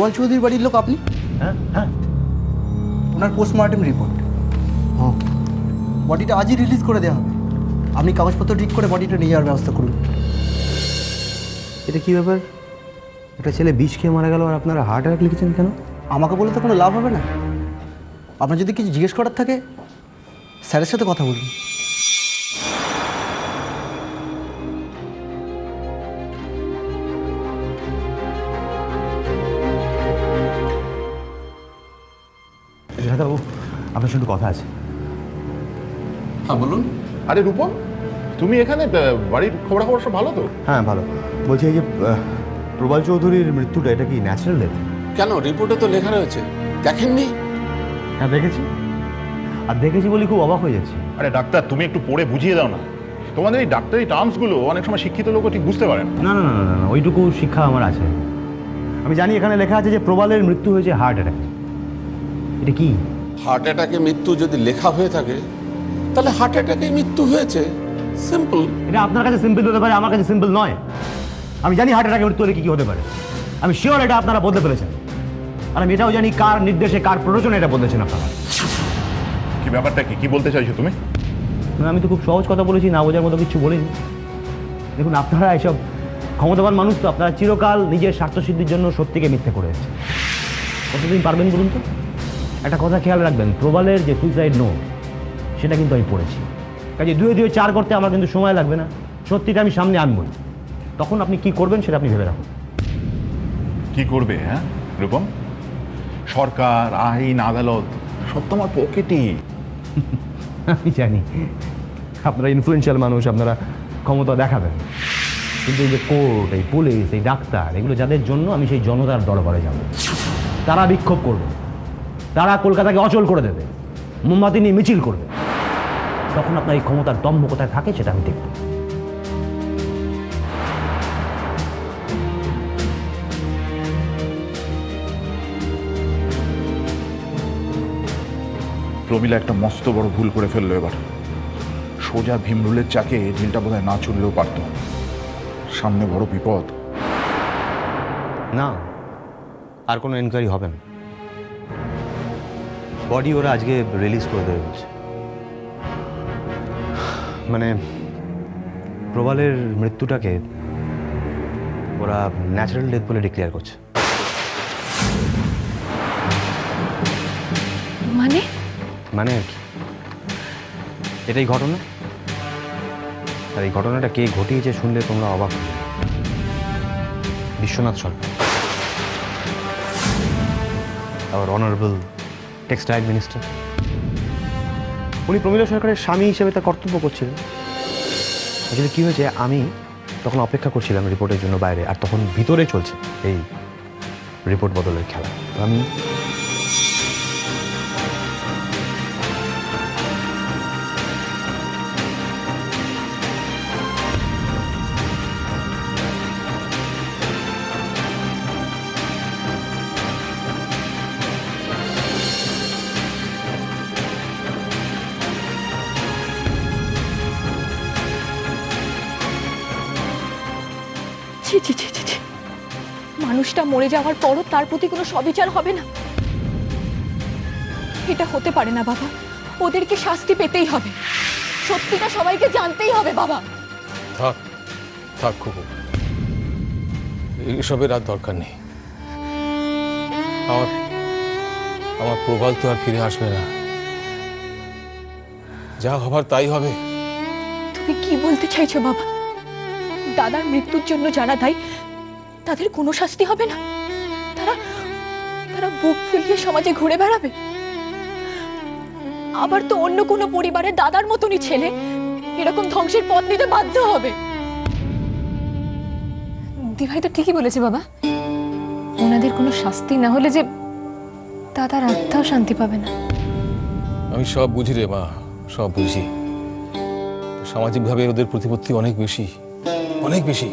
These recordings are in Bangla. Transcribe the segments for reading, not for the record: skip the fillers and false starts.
প্রবাল চৌধুরীর বাড়ির লোক আপনি? হ্যাঁ হ্যাঁ। ওনার পোস্টমর্টেম রিপোর্ট, বডিটা আজই রিলিজ করে দেওয়া হবে। আপনি কাগজপত্র ঠিক করে বডিটা নিয়ে যাওয়ার ব্যবস্থা করুন। এটা কী ব্যাপার? একটা ছেলে বিষ খেয়ে মারা গেল আর আপনারা হার্ট অ্যাটাক লিখেছেন কেন? আমাকে বলে তো কোনো লাভ হবে না। আপনার যদি কিছু জিজ্ঞেস করার থাকে স্যারের সাথে কথা বলুন। বাবু, আপনার সঙ্গে কথা আছে। হ্যাঁ বলুন। আরে রূপম, তুমি এখানে বাড়ির খবরাখবর সব ভালো তো? হ্যাঁ ভালো। বলছি এই যে প্রবাল চৌধুরীর মৃত্যুটা, এটা কি ন্যাচারাল ডেথ? কেন, রিপোর্টে তো লেখা রয়েছে, দেখেননি? হ্যাঁ দেখেছি, আর দেখেছি বলে খুব অবাক হয়ে যাচ্ছি। আরে ডাক্তার, তুমি একটু পড়ে বুঝিয়ে দাও না। তোমাদের এই ডাক্তারি টার্মসগুলো অনেক সময় শিক্ষিত লোকও ঠিক বুঝতে পারে না। না না না না না, ওইটুকু শিক্ষা আমার আছে। আমি জানি এখানে লেখা আছে যে প্রবালের মৃত্যু হয়েছে হার্ট অ্যাটাকে। এটা কি? হার্ট অ্যাটাকে মৃত্যু যদি লেখা হয়ে থাকে তাহলে হার্ট অ্যাটাকে মৃত্যু হয়েছে, সিম্পল। এটা আপনার কাছে সিম্পল হতে পারে, আমার কাছে সিম্পল নয়। আমি জানি হার্ট অ্যাটাকে মৃত্যু হলে কী কী হতে পারে। আমি শিওর এটা আপনারা বদলে ফেলেছেন। আর আমি এটাও জানি কার নির্দেশে, কার প্ররোচনে এটা বদলেছেন আপনারা। কি ব্যাপারটা কি, কি বলতে চাইছো তুমি? আমি তো খুব সহজ কথা বলেছি, না বোঝার মতো কিছু বলিনি। দেখুন, আপনারা এসব ক্ষমতাবান মানুষ তো, আপনারা চিরকাল নিজের স্বার্থসিদ্ধির জন্য সত্যিকে মিথ্যে করে এসেছেন। কতদিন পারবেন বলুন তো? একটা কথা খেয়াল রাখবেন, প্রবালের যে সুইসাইড নোট সেটা কিন্তু আমি পড়েছি। কাজে 2 2 4 করতে আমার কিন্তু সময় লাগবে না। সত্যিটা আমি সামনে আনবই। তখন আপনি কি করবেন সেটা আপনি ভেবে রাখুন। কি করবে? হ্যাঁ রূপম, সরকার, আইন, আদালত সব তোমার পকেটই। আমি জানি আপনারা ইনফ্লুয়েন্সিয়াল মানুষ, আপনারা ক্ষমতা দেখাবেন, কিন্তু এই যে কোর্ট, এই পুলিশ, এই ডাক্তার, এগুলো যাদের জন্য আমি সেই জনতার দরবারে যাব। তারা বিক্ষোভ করবে, তারা কলকাতাকে অচল করে দেবে, মোমবাতি নিয়ে মিছিল করবে। তখন আপনার এই ক্ষমতার দম্ভ কোথায় থাকে সেটা আমি দেখব। প্রমিলা একটা মস্ত বড় ভুল করে ফেললো এবার। সোজা ভীমরুলের চাকে ঢিলটা বোধহয় না চললেও পারত। সামনে বড় বিপদ। না, আর কোনো এনকোয়ারি হবে না। বডি ওরা আজকে রিলিজ করে দেবে বলছে। মানে প্রবালের মৃত্যুটাকে ওরা ন্যাচারাল ডেথ বলে ডিক্লেয়ার করছে। মানে মানে আর কি, এটাই ঘটনা। আর এই ঘটনাটা কে ঘটিয়েছে শুনলে তোমরা অবাক হবে। বিশ্বনাথ সরকার, আওয়ার অনারেবল টেক্সটাইল মিনিস্টার। উনি প্রমীলা সরকারের স্বামী হিসেবে তার কর্তব্য করছিলেন। আসলে কী হয়েছে, আমি তখন অপেক্ষা করছিলাম রিপোর্টের জন্য বাইরে, আর তখন ভিতরে চলছে এই রিপোর্ট বদলের খেলা। তো আমি ছি ছি ছি ছি ছি। মানুষটা মরে যাওয়ার পরও তার প্রতি কোনো সবিচার হবে না? এটা হতে পারে না বাবা। ওদেরকে শাস্তি পেতেই হবে। সত্যিটা সবাইকে জানতেই হবে বাবা। থাক থাক খুব, এসবের আর দরকার নেই। আমার আমার প্রবাল তো আর ফিরে আসবে না। যা হবার তাই হবে। তুমি কি বলতে চাইছো বাবা? দাদার মৃত্যুর জন্য যারা দায়ী তাদের কোনো শাস্তি হবে না? তারা তারা বুক ফুলিয়ে সমাজে ঘুরে বেড়াবে? আবার তো অন্য কোনো পরিবারে দাদার মতনই ছেলে এরকম ধ্বংসের পথ নিতে বাধ্য হবে। দিভাই তো ঠিকই বলেছে বাবা। ওনাদের কোনো শাস্তি না হলে যে দাদার আত্মাও শান্তি পাবে না। আমি সব বুঝি রে মা, সব বুঝি। সামাজিকভাবে ওদের প্রতিপত্তি অনেক বেশি, অনেক বেশি।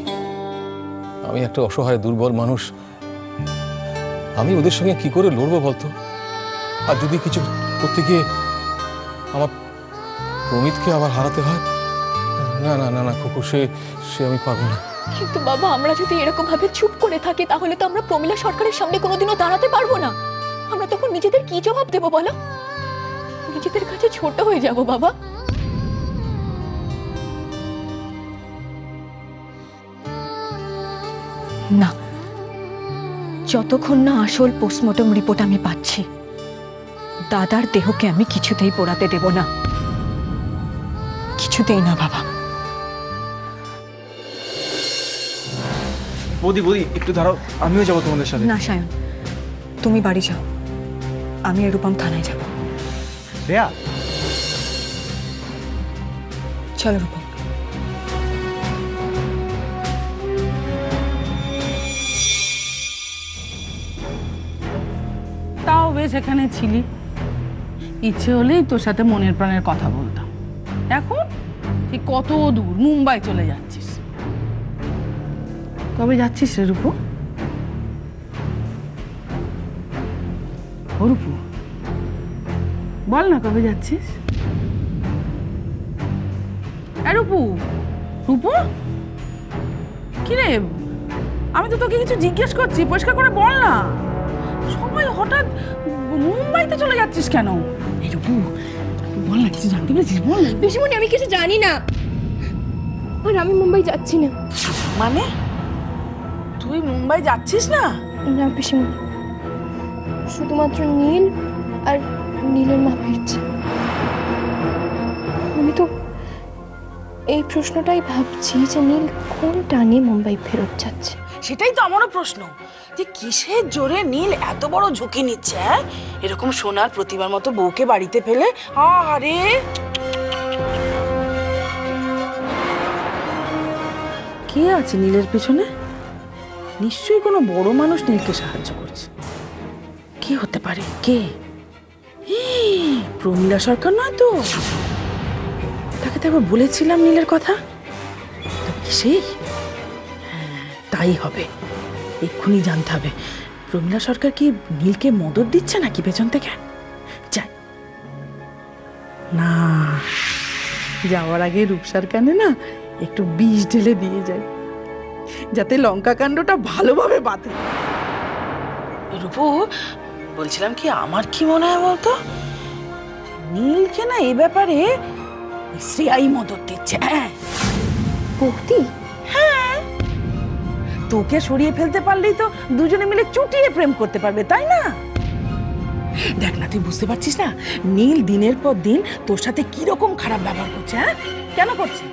আমি একটা অসহায় দুর্বল মানুষ, আমি ওদের সঙ্গে কি করে লড়বো বলতো? আর যদি কিছু করতে গিয়ে আমার প্রমিতকে আবার হারাতে হয়, না না না না খুকু, সে আমি পারবো না। কিন্তু বাবা, আমরা যদি এরকম ভাবে চুপ করে থাকি তাহলে তো আমরা প্রমীলা সরকারের সামনে কোনোদিনও দাঁড়াতে পারবো না। আমরা তখন নিজেদের কি জবাব দেবো বলো? নিজেদের কাছে ছোট হয়ে যাব বাবা। না, যতক্ষণ না আসল পোস্টমর্টম রিপোর্ট আমি পাচ্ছি, দাদার দেহকে আমি কিছুতেই পোড়াতে দেব না, কিছুতেই না বাবা। বৌদি বৌদি একটু দাঁড়াও, আমিও যাবো তোমাদের সাথে। না সায়ন, তুমি বাড়ি যাও, আমি আর রূপম থানায় যাব। শ্রেয়া, চলো রূপম। তাও বেশ এখানে ছিলি, ইচ্ছে হলেই তোর সাথে মনের প্রাণের কথা বলতাম। এখন তুই কত দূর মুম্বাই চলে যাচ্ছিস। কবে যাচ্ছিস রে রূপু? ও রূপু, বল না কবে যাচ্ছিস? রূপু, রূপু কিরে, আমি তো তোকে কিছু জিজ্ঞেস করছি, পরিষ্কার করে বল না। সবাই হঠাৎ মুম্বাইতে চলে যাচ্ছিস কেন? এই রূপু, বল না, কিছু জানতে পেরেছিস? বল না। পিসিমণি, আমি কিছু জানি না, আর আমি মুম্বাই যাচ্ছি না। মানে তুই মুম্বাই যাচ্ছিস না? না পিসিমণি, শুধুমাত্র নীল আর নীলের মা ফিরছে। আমি তো এই প্রশ্নটাই ভাবছি যে নীল কোন টানে মুম্বাই ফেরত যাচ্ছে। সেটাই তো আমারও প্রশ্ন, যে কিসের জোরে নীল এত বড় ঝুঁকি নিচ্ছে। এরকম সোনার প্রতিমার মতো বউকে বাড়িতে ফেলে। আরে কে আছে নীলের পেছনে? নিশ্চয়ই কোনো বড় মানুষ নীলকে সাহায্য করছে। কে হতে পারে? কে? প্রমীলা সরকার নয় তো? তাকে তো একবার বলেছিলাম নীলের কথা। তবে কি সেই? হ্যাঁ, তাই হবে। এক্ষুনি জানতে হবে প্রমীলা সরকার কি নীলকে মদত দিচ্ছে নাকি পেছন থেকে। যাই না, যাওয়ার আগে রূপসার কানে না একটু বিষ ঢেলে দিয়ে যায়, যাতে লঙ্কা কাণ্ডটা ভালোভাবে বাঁধে। রূপু, বলছিলাম কি, আমার কি মনে হয় বলতো, নীলকে না এ ব্যাপারে শ্রেয়াই মদত দিচ্ছে। বৌদি, তোকে সরিয়ে ফেলতে পারলেই তো দুজনে মিলে চুটিয়ে প্রেম করতে পারবে, তাই না? দেখ না, তুই বুঝতে পারছিস না নীল দিনের পর দিন তোর সাথে কিরকম খারাপ ব্যবহার করছে। হ্যাঁ, কেন করছে?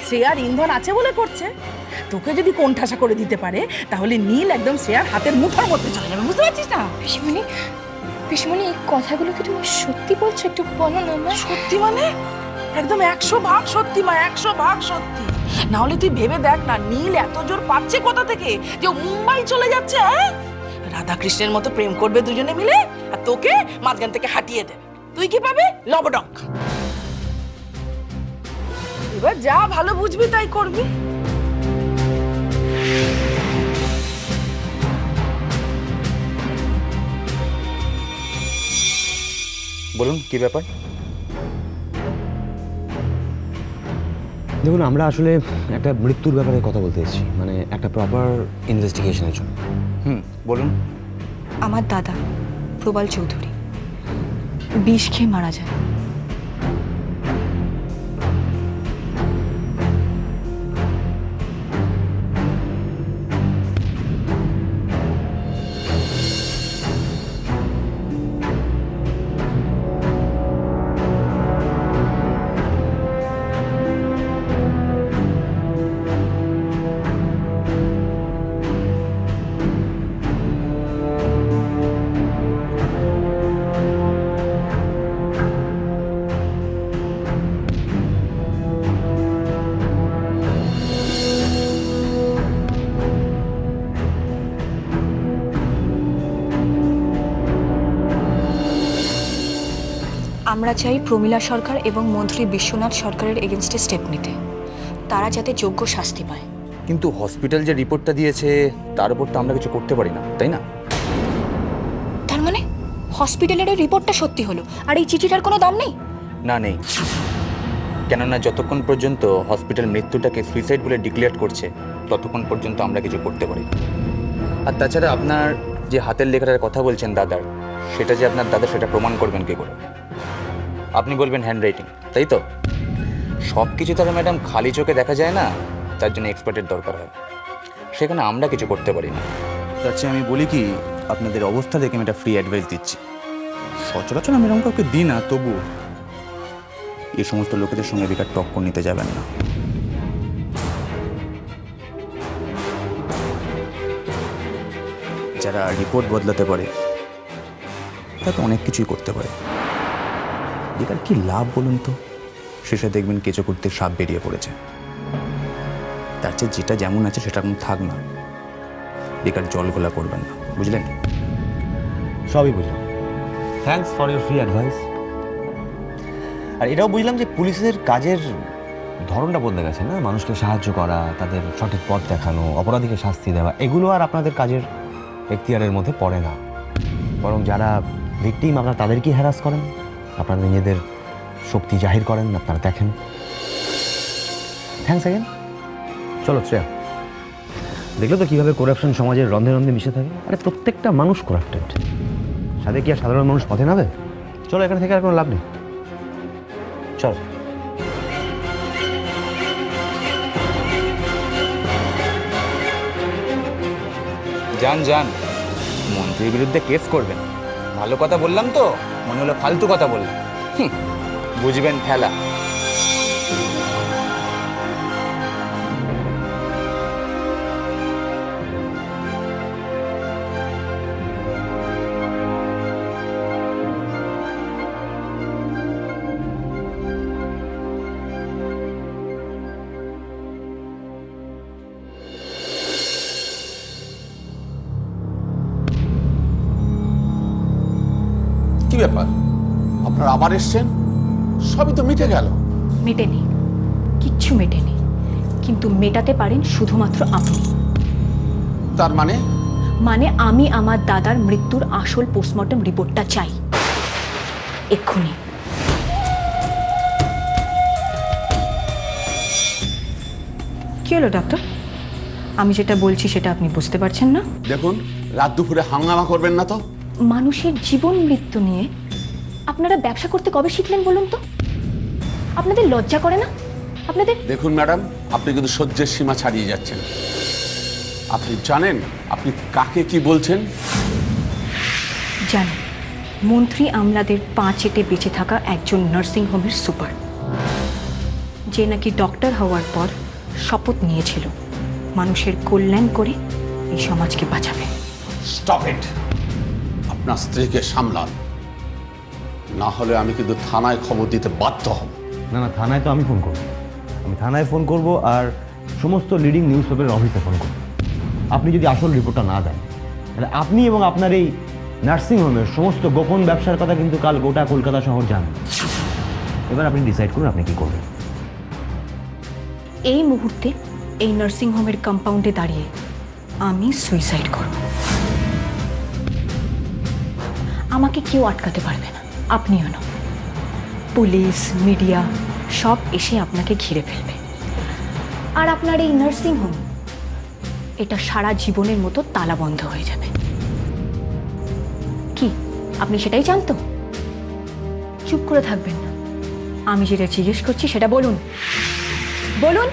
শ্রেয়ার ইন্ধন আছে বলে করছে। তোকে যদি কোণঠাসা করে দিতে পারে তাহলে নীল একদম শ্রেয়ার হাতের মুঠার মধ্যে চলে যাবে, বুঝতে পারছিস না? পিসিমণি, পিসিমণি, এই কথাগুলো কি তুমি সত্যি বলছো? একটু বলো না আমায়। সত্যি মানে একদম 100% সত্যি মা, 100% সত্যি। না হলে তুই ভেবে দেখ না, নীল এত জোর পাচ্ছে কোথা থেকে যে ও মুম্বাই চলে যাচ্ছে। হ্যাঁ, রাধাকৃষ্ণের মতো প্রেম করবে দুজনে মিলে, আর তোকে মাঝখান থেকে হাঁটিয়ে দেবে। তুই কি পাবে? লবডঙ্ক। এবার যা ভালো বুঝবি তাই করবি। বলুন কি ব্যাপার? দেখুন, আমরা আসলে একটা মৃত্যুর ব্যাপারে কথা বলতে এসেছি, মানে একটা প্রপার ইনভেস্টিগেশনের জন্য। বলুন। আমার দাদা প্রবাল চৌধুরী বিষ খেয়ে মারা যায়। আমরা চাই প্রমীলা সরকার এবং মন্ত্রী বিশ্বনাথ সরকারের এগেনস্টে স্টেপ নিতে, তারা যাতে যোগ্য শাস্তি পায়। কিন্তু হসপিটাল যে রিপোর্টটা দিয়েছে তার উপর তো আমরা কিছু করতে পারি না, তাই না? তার মানে হসপিটালের রিপোর্টটা সত্যি হলো আর এই চিঠিটার কোনো দাম নেই? না, নেই। কেননা যতক্ষণ পর্যন্ত হসপিটাল মৃত্যুটাকে সুইসাইড বলে ডিক্লেয়ার করছে ততক্ষণ পর্যন্ত আমরা কিছু করতে পারি না। আর তাছাড়া আপনার যে হাতের লেখাটার কথা বলছেন দাদার, সেটা যে আপনার দাদা সেটা প্রমাণ করবেন কী করে? আপনি বলবেন হ্যান্ডরাইটিং, তাই তো? সব কিছু তাহলে ম্যাডাম খালি চোখে দেখা যায় না, তার জন্য এক্সপার্টের দরকার হয়। সেখানে আমরা কিছু করতে পারি না। তার চেয়ে আমি বলি কি, আপনাদের অবস্থা দেখে আমি একটা ফ্রি অ্যাডভাইস দিচ্ছি। সচরাচর আমি এরকম কাউকে দিই না, তবু এই সমস্ত লোকেদের সঙ্গে বেকার টক্কর নিতে যাবেন না। যারা রিপোর্ট বদলাতে পারে তারা তো অনেক কিছুই করতে পারে। বেকার কি লাভ বলুন তো? শেষে দেখবেন কেঁচো করতে সাপ বেরিয়ে পড়েছে। তার চেয়ে যেটা যেমন আছে সেটা এখন থাক না, বেকার জল গোলা করবেন না, বুঝলেন? সবই বুঝলাম, thanks for your free advice. আর এটাও বুঝলাম যে পুলিশের কাজের ধরনটা বদলে গেছে না, মানুষকে সাহায্য করা, তাদের সঠিক পথ দেখানো, অপরাধীকে শাস্তি দেওয়া, এগুলো আর আপনাদের কাজের এখতিয়ারের মধ্যে পড়ে না। বরং যারা ভিকটিম আপনারা তাদেরকেই হ্যারাস করেন, আপনারা নিজেদের শক্তি জাহির করেন, আপনারা দেখেন। Thanks again. চলো শ্রেয়া, দেখলে তো কীভাবে করাপশন সমাজের রন্ধে রন্ধে মিশে থাকে। আরে প্রত্যেকটা মানুষ করাপ্টেড, সাথে কি আর সাধারণ মানুষ পথে নাবে? চলো এখানে থেকে আর কোনো লাভ নেই, চলো। যান যান, মন্ত্রীর বিরুদ্ধে কেস করবেন। ভালো কথা বললাম তো, মনে হলো ফালতু কথা বললাম। বুঝবেন ঠেলা। কি ব্যাপার, আপনারা আবার এসছেন? সবই তো মিটে গেল। মেটেনি, কিচ্ছু মেটেনি, কিন্তু মেটাতে পারেন শুধুমাত্র আপনি। তার মানে? মানে আমি আমার দাদার মৃত্যুর আসল পোস্টমর্টম রিপোর্টটা চাই, এক্ষুনি। কি হলো ডাক্তার, আমি যেটা বলছি সেটা আপনি বুঝতে পারছেন না? দেখুন, রাত দুপুরে হাঙ্গামা করবেন না তো। মানুষের জীবন মৃত্যু নিয়ে আপনারা ব্যবসা করতে কবে শিখলেন বলুন তো? আপনাদের লজ্জা করে না আপনাদের? দেখুন ম্যাডাম, আপনি কিন্তু সহ্যের সীমা ছাড়িয়ে যাচ্ছেন। আপনি জানেন আপনি কাকে কি বলছেন? জানেন, মন্ত্রী আমলাদের পা চেটে বেঁচে থাকা একজন নার্সিং হোমের সুপার, যে নাকি ডক্টর হওয়ার পর শপথ নিয়েছিল মানুষের কল্যাণ করে এই সমাজকে বাঁচাবে। Stop it. আপনার স্ত্রীকে সামলান, না হলে আমি কিন্তু থানায় খবর দিতে বাধ্য হব। না না, থানায় তো আমি ফোন করব, আমি থানায় ফোন করব, আর সমস্ত লিডিং নিউজ পেপারের অফিসে ফোন করব। আপনি যদি আসল রিপোর্টটা না দেন, তাহলে আপনি এবং আপনার এই নার্সিংহোমের সমস্ত গোপন ব্যবসার কথা কিন্তু কাল গোটা কলকাতা শহর জানবে। এবার আপনি ডিসাইড করুন আপনি কি করবেন। এই মুহূর্তে এই নার্সিং হোমের কম্পাউন্ডে দাঁড়িয়ে আমি সুইসাইড করব। আমাকে কেউ আটকাতে পারবে না, আপনিও না। পুলিশ, মিডিয়া সব এসে আপনাকে ঘিরে ফেলবে, আর আপনার এই নার্সিং হোম এটা সারা জীবনের মতো তালা বন্ধ হয়ে যাবে। কি আপনি সেটাই চান তো? চুপ করে থাকবেন না, আমি যেটা জিজ্ঞেস করছি সেটা বলুন, বলুন।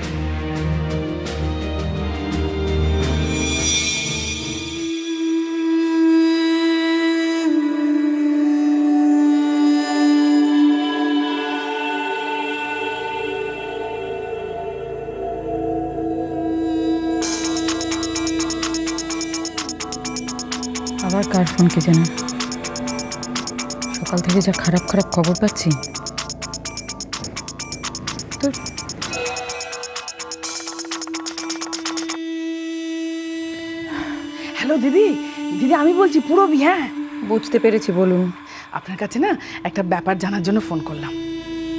আবার কার ফোন কে জানে? সকাল থেকে যা খারাপ খারাপ খবর পাচ্ছি। হ্যালো দিদি, দিদি আমি বলছি পুরবি। হ্যাঁ বুঝতে পেরেছি, বলুন। আপনার কাছে না একটা ব্যাপার জানার জন্য ফোন করলাম।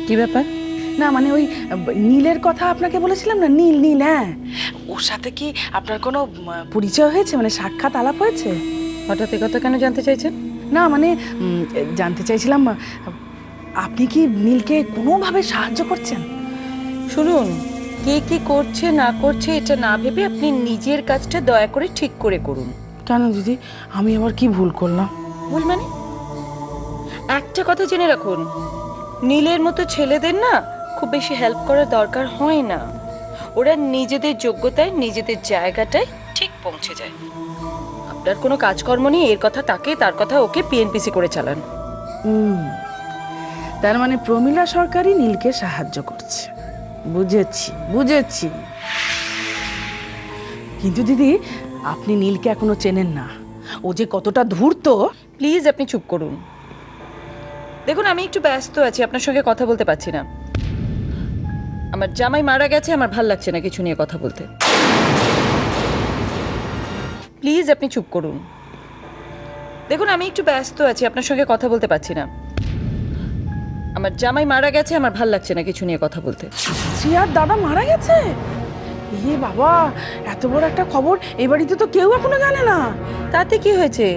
কি ব্যাপার? না মানে ওই নীলের কথা আপনাকে বলেছিলাম না, নীল নীল, হ্যাঁ ওর সাথে কি আপনার কোনো পরিচয় হয়েছে, মানে সাক্ষাৎ আলাপ হয়েছে? হঠাৎ এ কথা কেন জানতে চাইছেন? না মানে জানতে চাইছিলাম আপনি কি নীলকে কোনোভাবে সাহায্য করছেন? শুনুন, কে কি করছে না করছে এটা না ভেবে আপনি নিজের কাজটা দয়া করে ঠিক করে করুন। কেন দিদি, আমি আবার কি ভুল করলাম? ভুল মানে একটা কথা জেনে রাখুন, নীলের মতো ছেলেদের না খুব বেশি হেল্প করার দরকার হয় না। ওরা নিজেদের যোগ্যতায় নিজেদের জায়গাটায় ঠিক পৌঁছে যায়। আপনার কোনো কাজকর্ম নেই এর কথা তাকে, তার কথা ওকে পিএনপিসি করে চালান। তার মানে প্রমীলা সরকারই নীলকে সাহায্য করছে। বুঝেছি বুঝেছি। কিন্তু দিদি, আপনি নীলকে এখনো চেনেন না। ও যে কতটা ধূর্ত। প্লিজ আপনি চুপ করুন। দেখুন, আমি একটু ব্যস্ত আছি, আপনার সঙ্গে কথা বলতে পারছি না। আমার জামাই মারা গেছে, আমার ভাল লাগছে না কিছু নিয়ে কথা বলতে। প্লিজ আপনি চুপ করুন। দেখুন, আমি একটু ব্যস্ত আছি, আপনার সঙ্গে কথা বলতে পারছি না। আমার জামাই মারা গেছে, আমার ভাল লাগছে না কিছু নিয়ে কথা বলতে। শ্রিয়ার দাদা মারা গেছে? এ বাবা, এত বড় একটা খবর এই বাড়িতে তো কেউ এখনো জানে না। তাতে কি হয়েছে?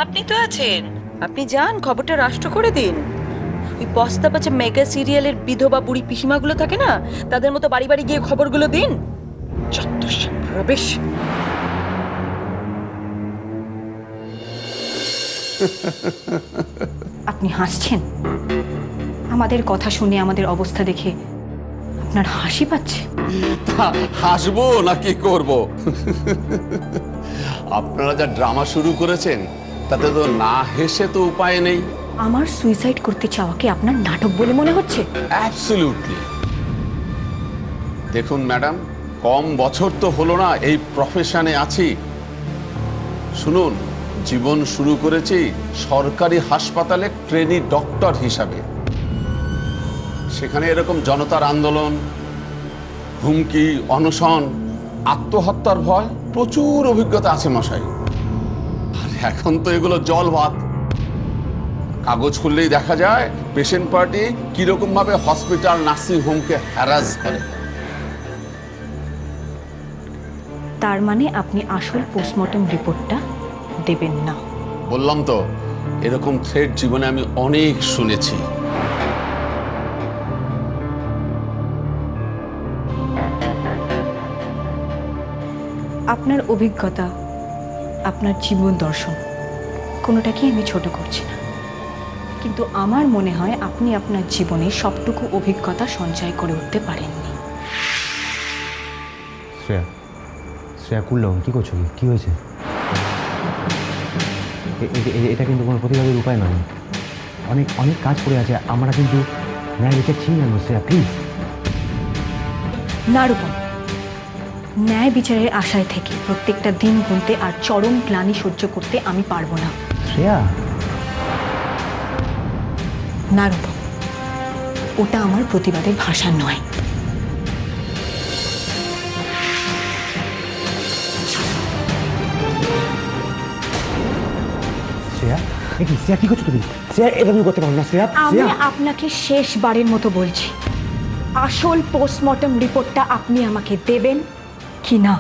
আপনি তো আছেন, আপনি যান খবরটা রাষ্ট্র করে দিন। ওই বস্তা পাচ্ছে মেগা সিরিয়ালের বিধবা বুড়ি পিসিমাগুলো থাকে না, তাদের মতো বাড়ি বাড়ি গিয়ে খবরগুলো দিন। চত্বর রবেশ। আপনি হাসছেন? আমাদের কথা শুনে, আমাদের অবস্থা দেখে আপনার হাসি পাচ্ছে? হাসবো না কি করব? আপনারা যা ড্রামা শুরু করেছেন তাতে তো না হেসে তো উপায় নেই। আমার সুইসাইড করতে চাওয়াকে আপনার নাটক বলে মনে হচ্ছে? অ্যাবসলিউটলি। দেখুন ম্যাডাম, কম বছর তো হলো না এই প্রফেশনে আছি। শুনুন, জীবন শুরু করেছি সরকারি হাসপাতালে ট্রেনি ডক্টর হিসাবে। সেখানে এরকম জনতার আন্দোলন, হুমকি, অনশন, আত্মহত্যার ভয় প্রচুর অভিজ্ঞতা আছে মশাই। আর এখন তো এগুলো জল ভাত। কাগজ খুললেই দেখা যায় পেশেন্ট পার্টি কিরকম ভাবে হসপিটাল, নার্সিং হোমকে হ্যারাস করে। তার মানে আপনি আসল পোস্টমর্টম রিপোর্টটা দেবেন না? বললাম তো, এরকম থ্রেড জীবনে আমি অনেক শুনেছি। আপনার অভিজ্ঞতা, আপনার জীবন দর্শন কোনোটাকেই আমি ছোট করছি না, কিন্তু আমার মনে হয় আপনি আপনার জীবনে সবটুকু অভিজ্ঞতা সঞ্চয় করে উঠতে পারেননি। শ্রেয়া, শ্রেয়া কুললাম, কী করছো? কি হয়েছে? এটা কিন্তু কোনো প্রতিবাদের উপায় নয়। অনেক অনেক কাজ পড়ে আছে, আমরা কিন্তু ন্যায় বিচার চিনি না। শ্রেয়া প্লিজ। না রূপম, ন্যায় বিচারের আশায় থেকে প্রত্যেকটা দিন গুনতে আর চরম গ্লানি সহ্য করতে আমি পারবো না। শ্রেয়া, না রূপম, ওটা আমার প্রতিবাদের ভাষা নয়। শ্রেয়া, শ্রেয়া কি করছো তুমি? শ্রেয়া, এটা তুমি করতে পারো না। শ্রেয়া, আমি আপনাকে শেষবারের মতো বলছি, আসল পোস্টমর্টম রিপোর্টটা আপনি আমাকে দেবেন কি না?